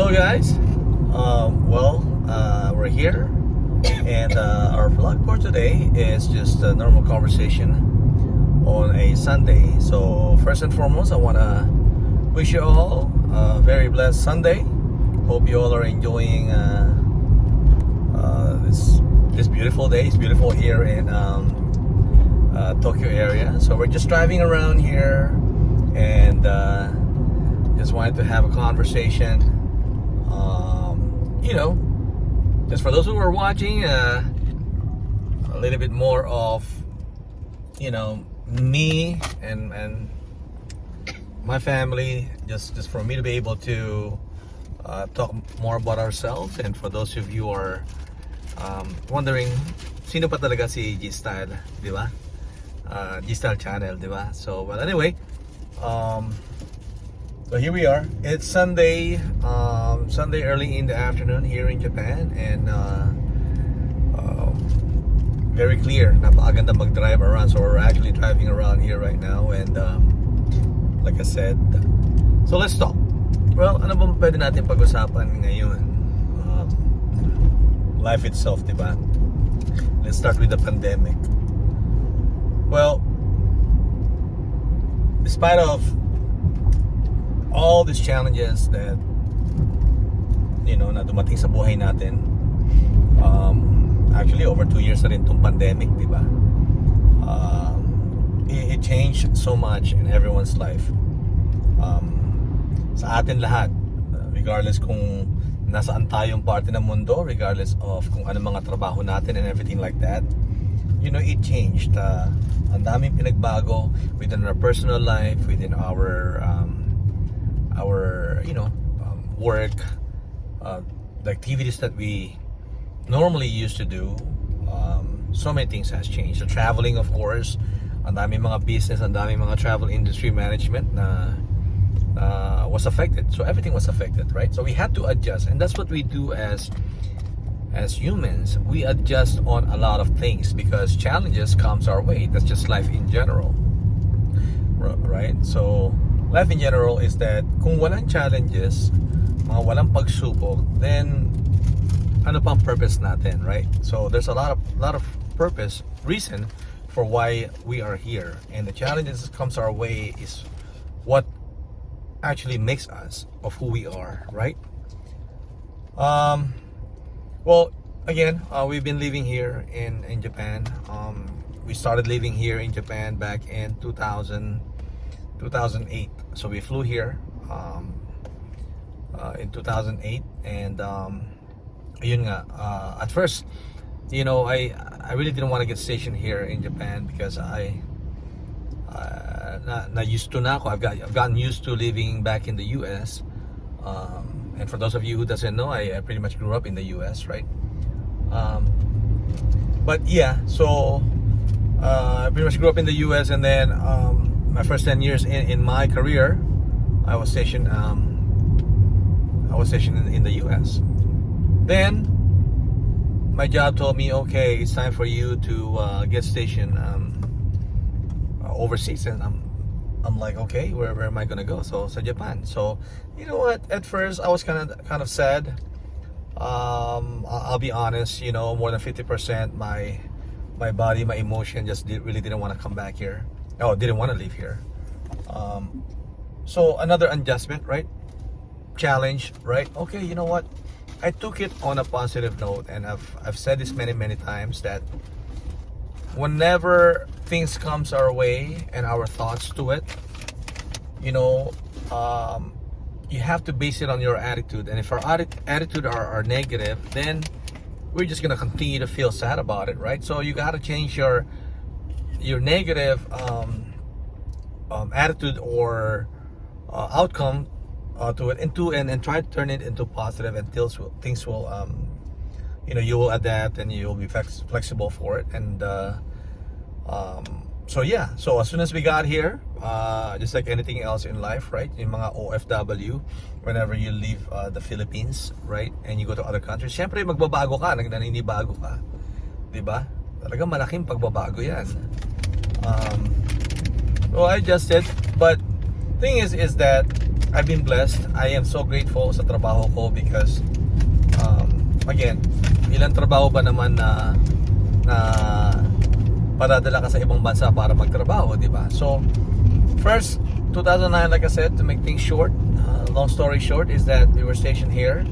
Hello guys. We're here, and our vlog for today is just a normal conversation on a Sunday. So first and foremost, I wanna wish you all a very blessed Sunday. Hope you all are enjoying this beautiful day. It's beautiful here in Tokyo area. So we're just driving around here, and just wanted to have a conversation. Just for those who are watching, a little bit more of me and my family, just for me to be able to talk more about ourselves. And for those of you who are wondering, sino pa talaga si Gstyle, di ba? Gstyle Channel, di ba? So, well, anyway, so here we are. It's Sunday early in the afternoon here in Japan, and very clear. Napakaganda mag-drive around. So we're actually driving around here right now, and like I said, so let's talk. Well, ano bang pwede natin pag-usapan ngayon? Life itself, di ba? Let's start with the pandemic. Well, despite of all these challenges that na dumating sa buhay natin, actually over 2 years na rin itong pandemic, di ba? It changed so much in everyone's life, sa atin lahat, regardless kung nasaan tayong parte ng mundo, regardless of kung ano mga trabaho natin and everything like that. It changed. Ang daming pinagbago within our personal life, within our work, the activities that we normally used to do. So many things has changed. So traveling, of course, ang daming mga business, ang daming mga travel industry management na was affected. So everything was affected, right? So we had to adjust, and that's what we do as humans. We adjust on a lot of things because challenges comes our way. That's just life in general, right? So life in general is that kung walang challenges, mga walang pagsubok, then ano pang purpose natin, right? So there's a lot of purpose, reason for why we are here, and the challenges that comes our way is what actually makes us of who we are, right? Well, again, we've been living here in Japan. We started living here in Japan back in 2008. So we flew here in 2008, and yun nga, at first, I really didn't want to get stationed here in Japan because used to na ako. I've gotten used to living back in the US. And for those of you who doesn't know, I pretty much grew up in the US, right? But yeah, so I pretty much grew up in the US, and then my first 10 years in my career, I was stationed in the US. Then my job told me, okay, it's time for you to get stationed overseas, and I'm like, okay, where am I gonna go? So Japan. So you know what? At first, I was kind of sad. I'll be honest. More than 50%, my body, my emotion, just really didn't want to come back here. Oh, didn't want to leave here. So another adjustment, right? Challenge, right? Okay, you know what? I took it on a positive note, and I've said this many times that whenever things comes our way and our thoughts to it, you have to base it on your attitude. And if our attitude are negative, then we're just gonna continue to feel sad about it, right? So you gotta change your negative attitude or outcome to it and try to turn it into positive, and things will you will adapt, and you'll be flexible for it. And so yeah, so as soon as we got here, just like anything else in life, right? Yung mga OFW, whenever you leave the Philippines, right, and you go to other countries, syempre magbabago ka, naninibago ka, di ba? Talagang malaking pagbabago yan. Well, I adjusted, but thing is that I've been blessed. I am so grateful sa trabaho ko because again, ilang trabaho ba naman na padadala ka sa ibang bansa para magtrabaho, di ba? So, first, 2009, like I said, to make things short, long story short, is that we were stationed here.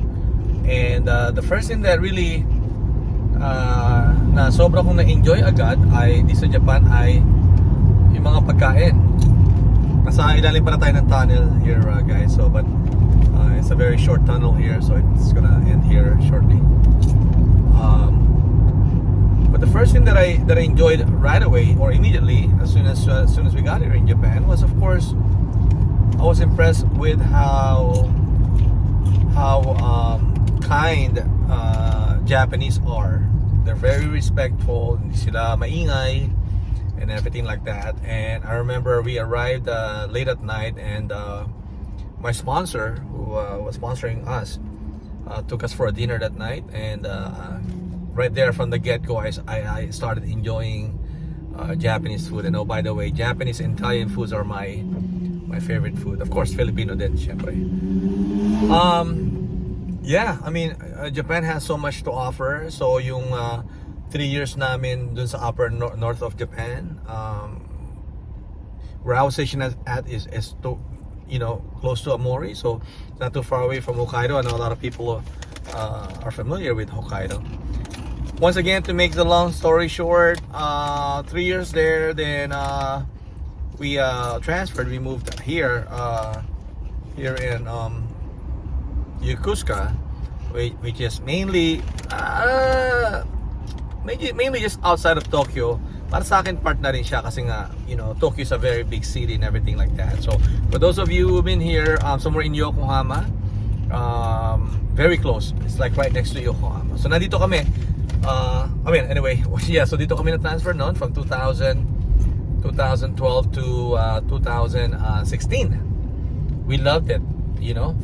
And the first thing that really na sobra kong na-enjoy agad ay di sa Japan ay yung mga pagkain. Nasa ilalim pa na tayo ng tunnel here, guys. So, but it's a very short tunnel here, so it's gonna end here shortly. But the first thing that I enjoyed right away or immediately as soon as we got here in Japan was, of course, I was impressed with how kind Japanese are. They're very respectful. Hindi sila maingay and everything like that. And I remember we arrived late at night, and my sponsor, who was sponsoring us, took us for a dinner that night. And right there from the get-go, I started enjoying Japanese food. And oh, by the way, Japanese and Italian foods are my favorite food. Of course, Filipino din, syempre. Yeah, I mean, Japan has so much to offer. So yung 3 years namin dun sa upper north of Japan, where I was stationed at is to, close to Amori, so not too far away from Hokkaido. I know a lot of people are familiar with Hokkaido. Once again, to make the long story short, 3 years there, then we transferred. We moved here in Yokosuka, which is mainly just outside of Tokyo. Para sa akin, part na rin siya kasi nga, Tokyo is a very big city and everything like that. So, for those of you who've been here, somewhere in Yokohama, very close. It's like right next to Yokohama. So, nandito kami. Anyway, yeah, so dito kami na-transfer noon from 2012 to 2016. We loved it.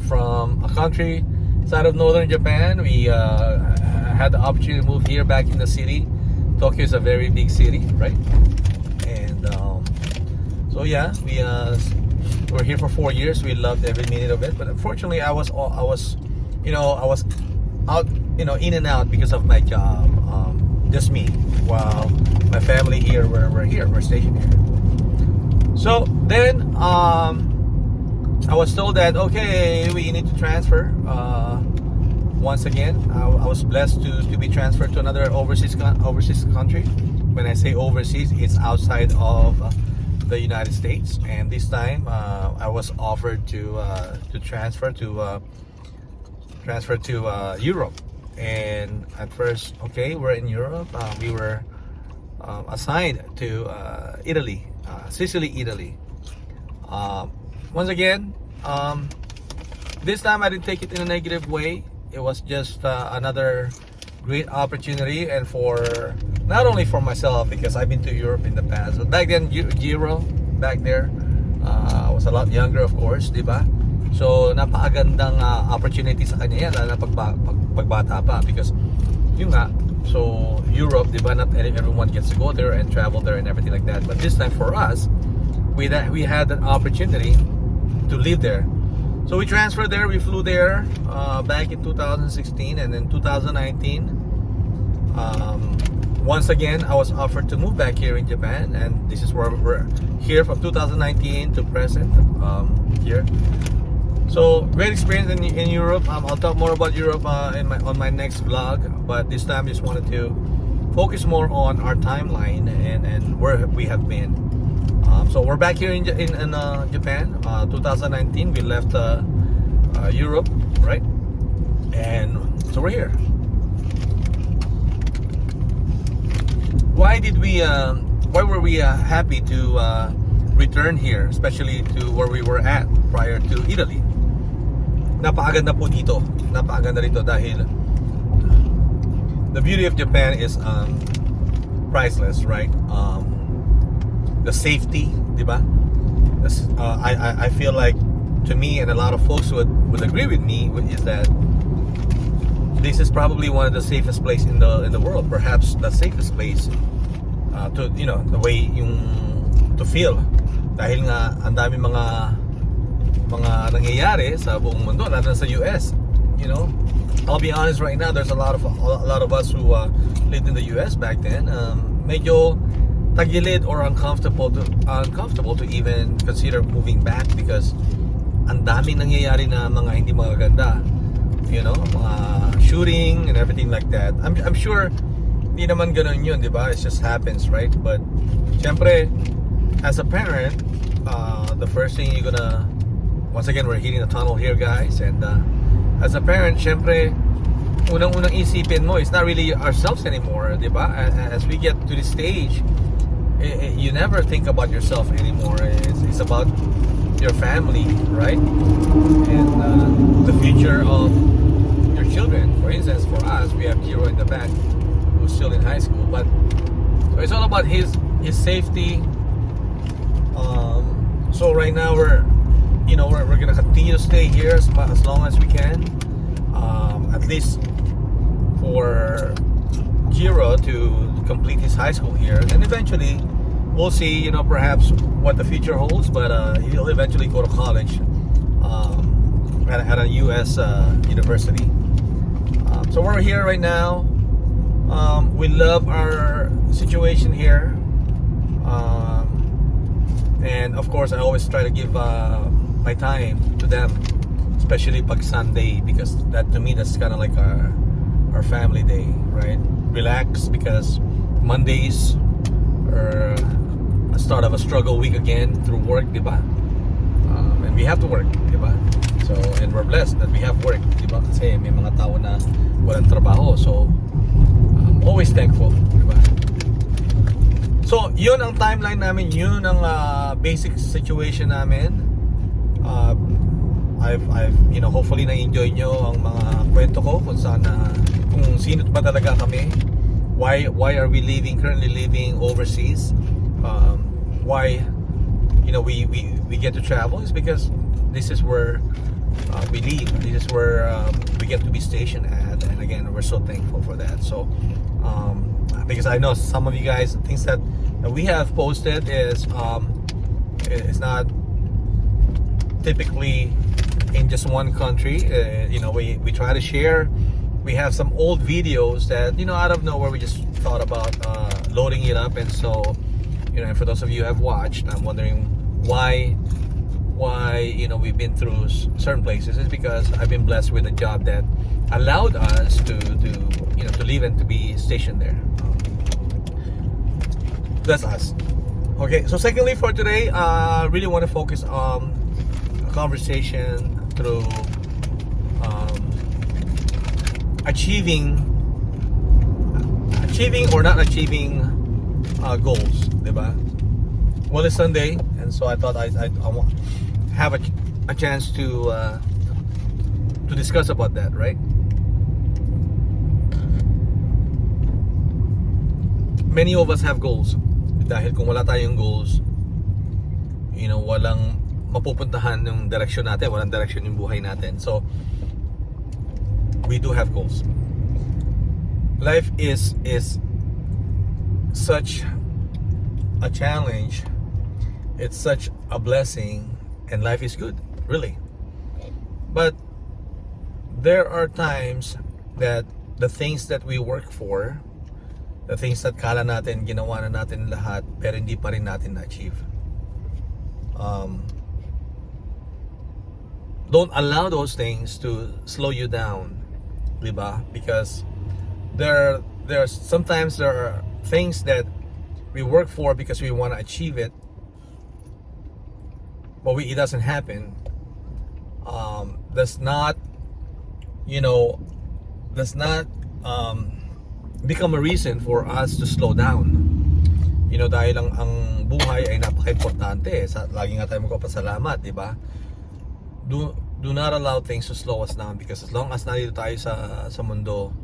From a country side of northern Japan, we had the opportunity to move here back in the city. Tokyo is a very big city, right? And so yeah, we were here for 4 years. We loved every minute of it. But unfortunately, I was out, in and out because of my job. Just me, while my family here, we're stationed here. So then, I was told that okay, we need to transfer. Once again, I was blessed to be transferred to another overseas country. When I say overseas, it's outside of the United States. And this time, I was offered to transfer to Europe. And at first, okay, we're in Europe. We were assigned to Italy, Sicily, Italy. Once again, this time I didn't take it in a negative way. It was just another great opportunity, and for not only for myself, because I've been to Europe in the past, but back then, Giro, back there, I was a lot younger, of course, di ba? So, napakagandang opportunity sa kanya yan, lalo na pagbata pa, because yun nga, so Europe, di ba, not everyone gets to go there and travel there and everything like that. But this time for us, we had an opportunity to live there. So we transferred there, we flew there back in 2016, and then 2019. Once again, I was offered to move back here in Japan, and this is where we're here from 2019 to present here. So great experience in Europe. I'll talk more about Europe on my next vlog, but this time just wanted to focus more on our timeline and where we have been. So we're back here in Japan. 2019 we left Europe, right? And so we're here. Why were we happy to return here, especially to where we were at prior to Italy? Napakaganda po dito. Napakaganda rito dahil the beauty of Japan is priceless, right? The safety, di ba? I feel like, to me, and a lot of folks would agree with me, is that this is probably one of the safest place in the world, perhaps the safest place the way yung to feel, dahil nga ang dami mga mga nangyayari sa buong mundo, lalo na sa US. You know, I'll be honest right now. There's a lot of us who lived in the US back then. Medyo tagilid or uncomfortable to even consider moving back because ang daming nangyayari na mga hindi magaganda. You know, mga shooting and everything like that. I'm sure hindi naman ganun yun, di ba? It just happens, right? But syempre, as a parent, the first thing you're gonna, once again, we're hitting the tunnel here, guys, and as a parent, syempre, unang-unang isipin mo, it's not really ourselves anymore, di ba? As we get to this stage, you never think about yourself anymore. It's about your family, right? And the future of your children. For instance, for us, we have Kiro in the back, who's still in high school, but so it's all about his safety. So right now we're gonna continue to stay here as long as we can, at least for Kiro to complete his high school here, and eventually we'll see, perhaps what the future holds, but he'll eventually go to college at a US university. So we're here right now. We love our situation here, and of course I always try to give my time to them, especially pag Sunday, because that to me that's kind of like our family day, right? Relax, because Mondays are a start of a struggle week again through work, diba? And we have to work, diba? So, and we're blessed that we have work, diba? Kasi may mga tao na walang trabaho, so I'm always thankful, diba? So, yun ang timeline namin, yun ang basic situation namin. I've hopefully na-enjoy nyo ang mga kwento ko kung sino ba talaga kami, why are we currently living overseas, why we get to travel is because this is where we live, this is where we get to be stationed at, and again we're so thankful for that. So because I know some of you guys, things that we have posted is it's not typically in just one country. We try to share. We have some old videos that out of nowhere we just thought about loading it up, and so and for those of you who have watched, I'm wondering why we've been through certain places. Is because I've been blessed with a job that allowed us to live and to be stationed there. That's us. Okay, so secondly for today, I really want to focus on a conversation through achieving or not achieving goals, diba? Well, it's Sunday, and so I thought I want have a chance to discuss about that, right? Many of us have goals. Dahil kung wala tayong goals, walang mapupuntahan yung direction natin, walang direction yung buhay natin. So we do have goals. Life is such a challenge. It's such a blessing, and life is good, really. But there are times that the things that we work for, the things that kala natin ginawa na natin lahat, pero hindi pa rin natin na-achieve. Don't allow those things to slow you down, diba? Because there are sometimes there are things that we work for because we want to achieve it, but it doesn't happen. Does not become a reason for us to slow down. Dahil ang buhay ay napaka-importante. Lagi nga tayo magpapasalamat, di ba? Do not allow things to slow us down, because as long as nandito tayo sa mundo,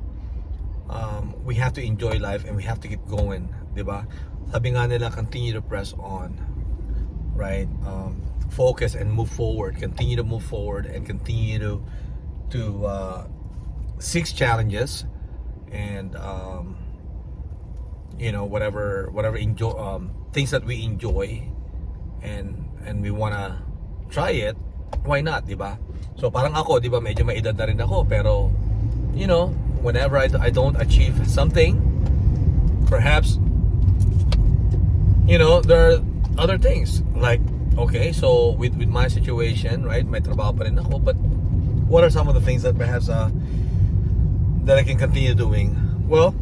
we have to enjoy life and we have to keep going, di ba? Sabi nga nila, continue to press on, right? Focus and move forward. Continue to move forward and continue to seek challenges, and whatever enjoy things that we enjoy, and we want to try it, why not, di ba? So parang ako, di ba, medyo may edad na rin ako, pero whenever I don't achieve something, perhaps there are other things like, okay, so with my situation, right, may trabaho pa rin ako, but what are some of the things that perhaps that I can continue doing? Well,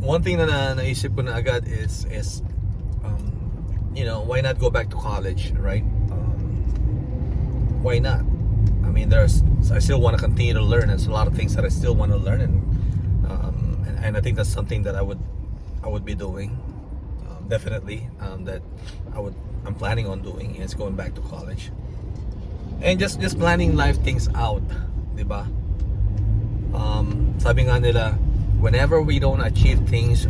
one thing na naisip ko na agad is why not go back to college, right? Why not? I mean, I still want to continue to learn. There's a lot of things that I still want to learn, and I think that's something that I would be doing, definitely. That I'm planning on doing is going back to college, and just planning life things out, diba? Sabi nga nila, whenever we don't achieve things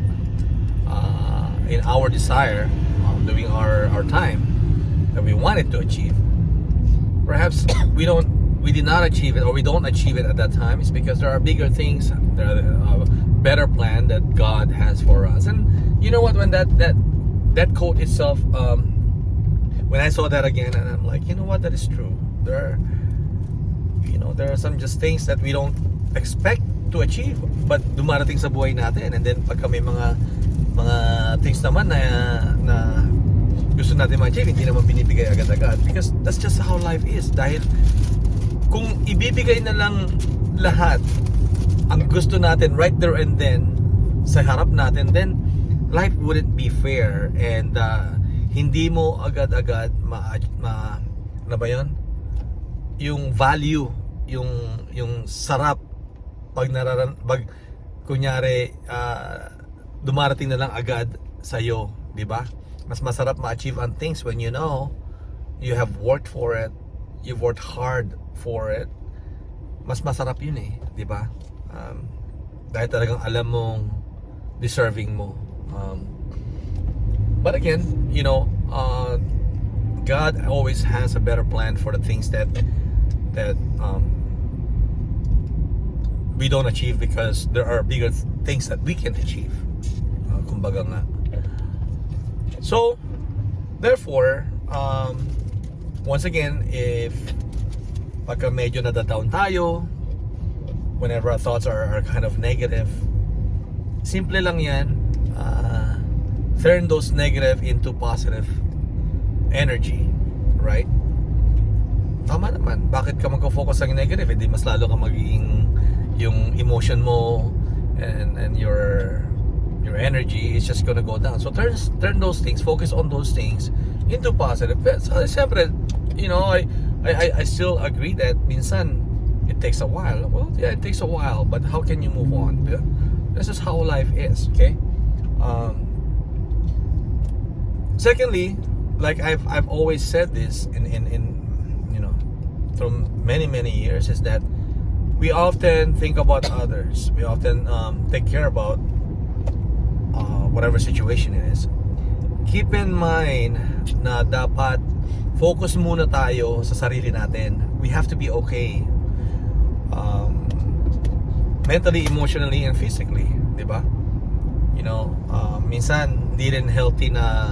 in our desire, during our time that we wanted to achieve, perhaps we did not achieve it, or we don't achieve it at that time. It's because there are bigger things, there are a better plan that God has for us. And you know what, when that quote itself, when I saw that again, and I'm like, you know what, that is true. There are some just things that we don't expect to achieve, but dumarating sa buhay natin. And then pagka may mga things naman na gusto natin ma-achieve, hindi naman binibigay agad-agad, because that's just how life is. Dahil kung ibibigay na lang lahat ang gusto natin right there and then sa harap natin, then life wouldn't be fair, and hindi mo agad-agad ano ba yun? Yung value, yung sarap pag kunyari dumarating na lang agad sa'yo, di ba? Mas masarap ma-achieve ang things when you have worked for it, you've worked hard for it. Mas masarap yun di ba? Dahil talagang alam mong deserving mo. But again, God always has a better plan for the things that we don't achieve, because there are bigger things that we can achieve. Kumbaga nga. So, therefore, once again, if pagka medyo nadadown tayo, whenever our thoughts are kind of negative, simple lang yan, turn those negative into positive energy, right? Tama naman. Bakit ka magko-focus sa negative? Hindi mas lalo ka magiging, yung emotion mo and your energy is just gonna go down. So turn those things, focus on those things into positive. So, siyempre, I still agree that minsan it takes a while. Well, yeah, it takes a while, but how can you move on? This is how life is, okay? Secondly, like I've always said this in from many years, is that we often think about others. We often take care about whatever situation it is. Keep in mind na dapat focus muna tayo sa sarili natin. We have to be okay, mentally, emotionally, and physically, di ba? Minsan hindi rin healthy na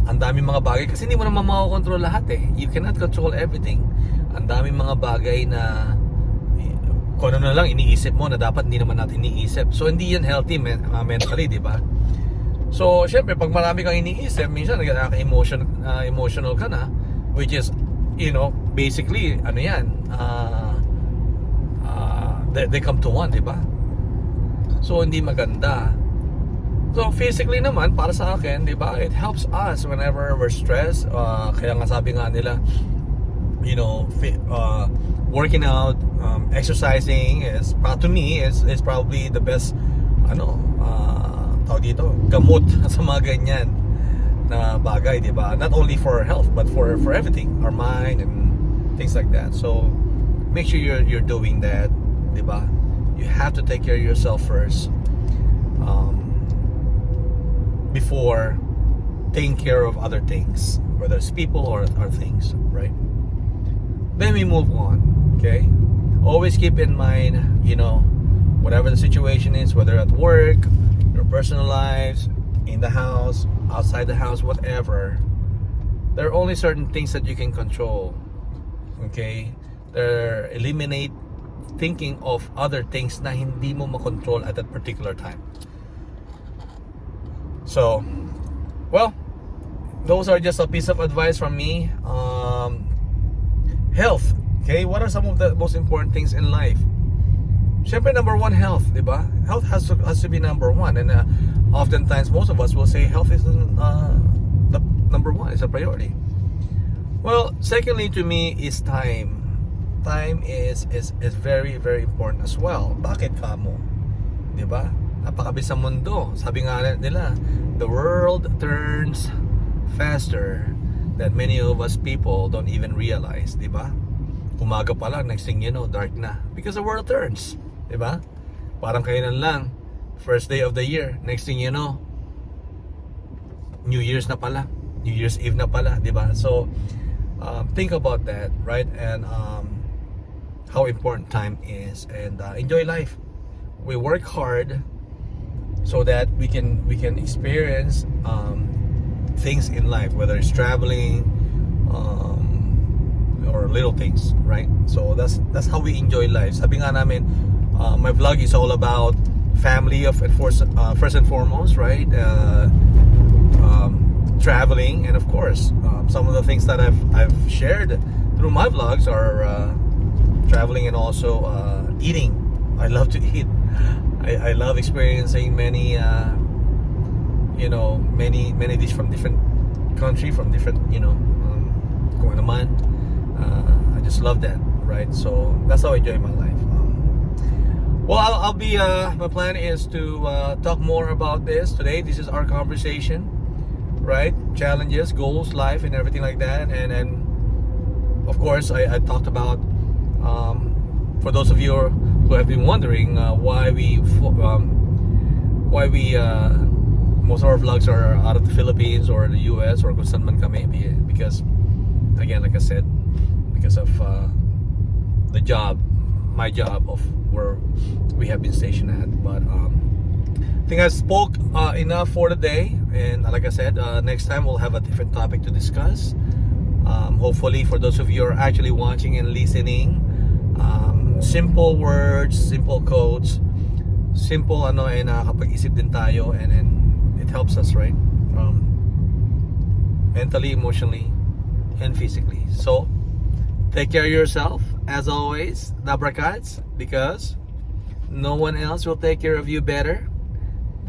ang daming mga bagay, kasi hindi mo naman makakontrol lahat You cannot control everything. Ang daming mga bagay na kung ano na lang iniisip mo na dapat hindi naman natin iniisip. So hindi yan healthy mentally, di ba? So syempre pag marami kang iniisip, minsan emotional ka na, which is basically they come to one, di ba? So hindi maganda. So physically naman, para sa akin, di ba, it helps us whenever we're stressed. Kaya nga sabi nga nila, working out, exercising is, to me, is probably the best tawag dito, gamot sa mga ganyan na bagay, di ba? Not only for health, but for everything, our mind and things like that. So make sure you're doing that, di ba? You have to take care of yourself first, before taking care of other things, whether it's people or things, right? Then we move on, okay? Always keep in mind, whatever the situation is, whether at work, your personal lives, in the house, outside the house, whatever, there are only certain things that you can control. Okay? They're eliminate thinking of other things na hindi mo makontrol at that particular time. So, well, those are just a piece of advice from me. Health. Okay, what are some of the most important things in life? Siyempre, number one, health, di ba? Health has to be number one. And oftentimes, most of us will say health is the number one, it's a priority. Well, secondly to me is time. Time is very, very important as well. Bakit kamo? Di ba? Napakabilis sa mundo. Sabi nga nila, the world turns faster that many of us people don't even realize, di ba? Umaga pa lang, next thing you know, dark na. Because the world turns, di ba? Parang kailan lang, first day of the year, next thing you know, New Year's na pala, New Year's Eve na pala, di ba? So, think about that, right? And how important time is, and enjoy life. We work hard so that we can experience things in life, whether it's traveling or little things, right? So that's how we enjoy life. Sabi nga namin, my vlog is all about family first and foremost, right? Traveling, and of course, some of the things that I've shared through my vlogs are traveling and also eating. I love to eat. I love experiencing many many dishes from different country, from different kung ano man. I just love that, right? So that's how I enjoy my life. Well, I'll be my plan is to talk more about this today. This is our conversation, right? Challenges, goals, life, and everything like that. And of course, I talked about for those of you who have been wondering why we most of our vlogs are out of the Philippines or the US or kung saan man kami, because again, like I said, because of my job of where we have been stationed at. But I think I spoke enough for today, and like I said, next time we'll have a different topic to discuss. Hopefully for those of you who are actually watching and listening, simple words, simple quotes, simple nakakapag-isip din tayo, and it helps us, right? Mentally, emotionally, and physically. So take care of yourself as always, Dabrakats, because no one else will take care of you better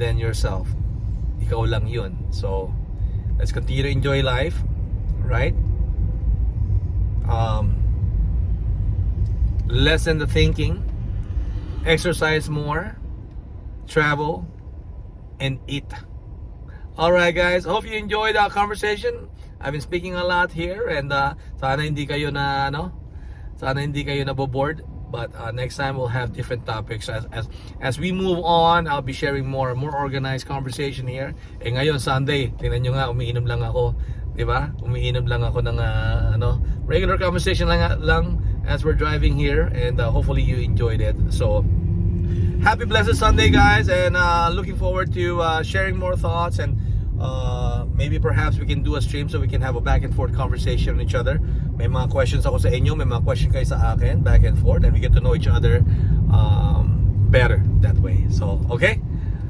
than yourself. Ikaw lang yun. So let's continue to enjoy life, right? Lessen the thinking, exercise more, travel, and eat. Alright guys, hope you enjoyed our conversation. I've been speaking a lot here, and sana hindi kayo nabobored. But next time we'll have different topics as we move on. I'll be sharing more organized conversation here. Ngayon Sunday, tingnan nyo nga, umiinom lang ako, di ba? Umiinom lang ako ng regular conversation lang as we're driving here, and hopefully you enjoyed it. So happy blessed Sunday guys, and looking forward to sharing more thoughts, and maybe perhaps we can do a stream so we can have a back and forth conversation with each other. May mga questions ako sa inyo, may mga questions kayo sa akin, back and forth, and we get to know each other better that way. So okay,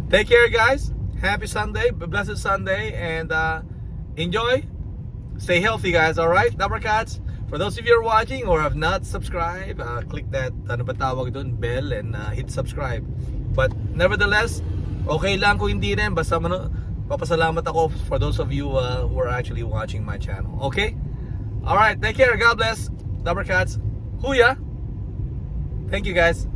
take care guys, happy Sunday, blessed Sunday, and enjoy, stay healthy guys. Alright, Dabrakats. For those of you who are watching or have not subscribed, click that bell, and hit subscribe. But nevertheless, okay lang kung hindi rin, basta papasalamat ako for those of you who are actually watching my channel. Okay? Alright, take care, God bless. Dabrakats. Huya. Thank you guys.